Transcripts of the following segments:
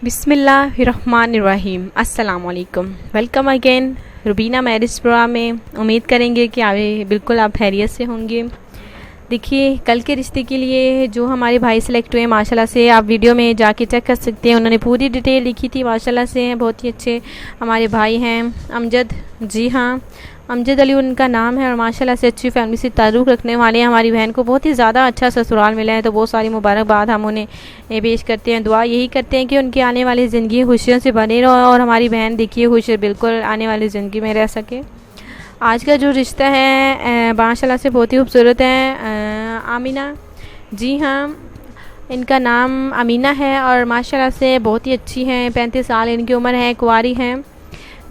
बिस्मिल्लाहिर्रहमानिर्रहीम। अस्सलाम वालेकुम। Welcome again Rubina marriage program में। उम्मीद करेंगे कि बिल्कुल आप खैरियत से होंगे। देखिए, कल के रिश्ते के लिए जो हमारे भाई सेलेक्ट हुए माशाल्लाह से, आप वीडियो में जाके चेक कर सकते हैं। उन्होंने पूरी डिटेल लिखी थी माशाल्लाह से। बहुत ही अच्छे हमारे भाई हैं अमजद। जी हाँ, अमजद अली उनका नाम है और माशाल्लाह से अच्छी फैमिली से ताल्लुक़ रखने वाले हैं। हमारी बहन को बहुत ही ज़्यादा अच्छा ससुराल मिला है, तो बहुत सारी मुबारकबाद हम उन्हें पेश करते हैं। दुआ यही करते हैं कि उनकी आने वाली ज़िंदगी खुशियों से बनी रहे और हमारी बहन देखिए खुश बिल्कुल आने वाली ज़िंदगी में रह सके। आज का जो रिश्ता है माशाल्लाह से बहुत ही खूबसूरत है। आमीना, जी हाँ, इनका नाम अमीना है और माशाल्लाह से बहुत ही अच्छी हैं। 35 साल इनकी उम्र है, कुंवारी हैं।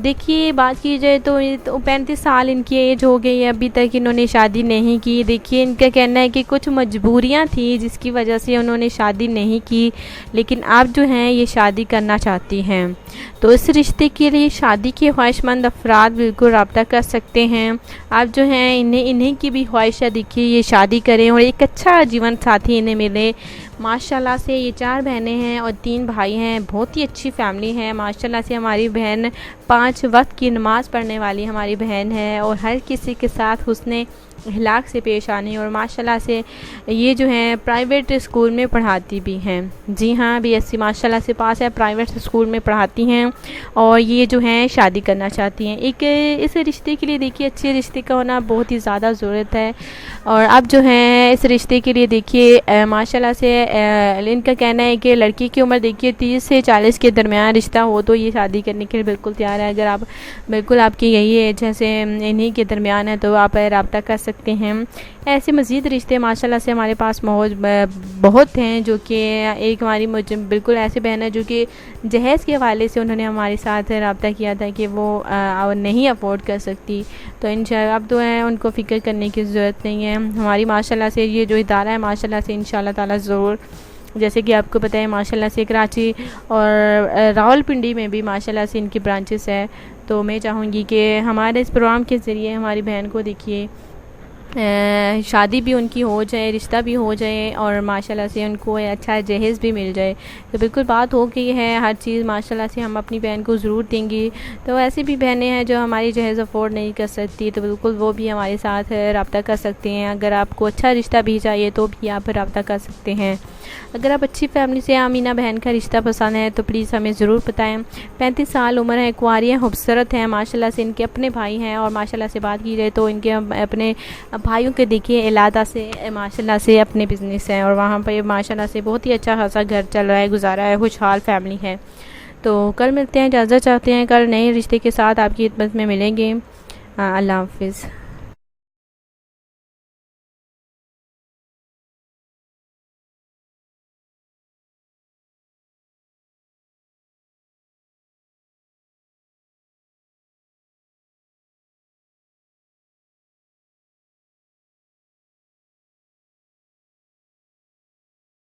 देखिए, बात की जाए तो 35 साल इनकी एज हो गई है, अभी तक इन्होंने शादी नहीं की। देखिए, इनका कहना है कि कुछ मजबूरियां थी जिसकी वजह से उन्होंने शादी नहीं की, लेकिन अब जो हैं ये शादी करना चाहती हैं। तो इस रिश्ते के लिए शादी के ख्वाहिशमंद अफराद बिल्कुल रब्ता कर सकते हैं। आप जो हैं इन्हीं की भी ख्वाहिश है, देखिए ये शादी करें और एक अच्छा जीवन साथी इन्हें मिले। माशाल्लाह से ये 4 बहनें हैं और 3 भाई हैं। बहुत ही अच्छी फैमिली है माशाल्लाह से। हमारी बहन 5 वक्त की नमाज़ पढ़ने वाली हमारी बहन है और हर किसी के साथ हुस्ने अखलाक से पेश आने, और माशाल्लाह से ये जो हैं प्राइवेट स्कूल में पढ़ाती भी हैं। जी हाँ, BSc माशाल्लाह से पास है, प्राइवेट स्कूल में पढ़ाती हैं और ये जो हैं शादी करना चाहती हैं। एक इस रिश्ते के लिए देखिए अच्छे रिश्ते का होना बहुत ही ज़्यादा ज़रूरत है। और अब जो हैं इस रिश्ते के लिए देखिए माशाल्लाह से इनका कहना है कि लड़की की उम्र देखिए 30 से 40 के दरमियान रिश्ता हो तो ये शादी करने के लिए बिल्कुल तैयार है। अगर आप बिल्कुल आपकी यही एज जैसे इन्हीं के दरमियान है तो आप रब्ता कर सकते हैं। ऐसे मज़ीद रिश्ते माशाल्लाह से हमारे पास बहुत हैं, जो कि एक हमारी बिल्कुल ऐसे बहन है जो कि जहेज़ के हवाले से उन्होंने हमारे साथ रब्ता किया था कि वो नहीं अफोर्ड कर सकती। तो इंशाल्लाह अब तो है उनको फ़िक्र करने की ज़रूरत नहीं है। हमारी माशाल्लाह से ये जो इदारा है माशाल्लाह से इंशाल्लाह ताला ज़रूर, जैसे कि आपको पता है माशाल्लाह से कराची और रावलपिंडी में भी माशाल्लाह से इनकी ब्रांचेस है। तो मैं चाहूँगी कि हमारे इस प्रोग्राम के ज़रिए हमारी बहन को देखिए शादी भी उनकी हो जाए, रिश्ता भी हो जाए और माशाल्लाह से उनको अच्छा जहेज़ भी मिल जाए। तो बिल्कुल बात हो गई है, हर चीज़ माशाल्लाह से हम अपनी बहन को ज़रूर देंगी। तो ऐसी भी बहनें हैं जो हमारी जहेज़ अफोर्ड नहीं कर सकती, तो बिल्कुल वो भी हमारे साथ रब्ता कर सकते हैं। अगर आपको अच्छा रिश्ता भी चाहिए तो भी आप रब्ता कर सकते हैं। अगर आप अच्छी फैमिली से आमीना बहन का रिश्ता पसंद है तो प्लीज़ हमें ज़रूर बताएं। 35 साल उम्र है, कुंवारी हैं, खूबसूरत हैं माशाल्लाह से। इनके अपने भाई हैं और माशाल्लाह से बात की जाए तो इनके अपने भाइयों के देखिए इलादा से माशाल्लाह से अपने बिज़नेस हैं और वहाँ पर माशाल्लाह से बहुत ही अच्छा खासा घर चल रहा है, गुजारा है, खुशहाल फैमिली है। तो कल मिलते हैं, इजाज़त चाहते हैं, कल नए रिश्ते के साथ आपकी खिदमत में मिलेंगे। अल्लाह हाफ़िज़।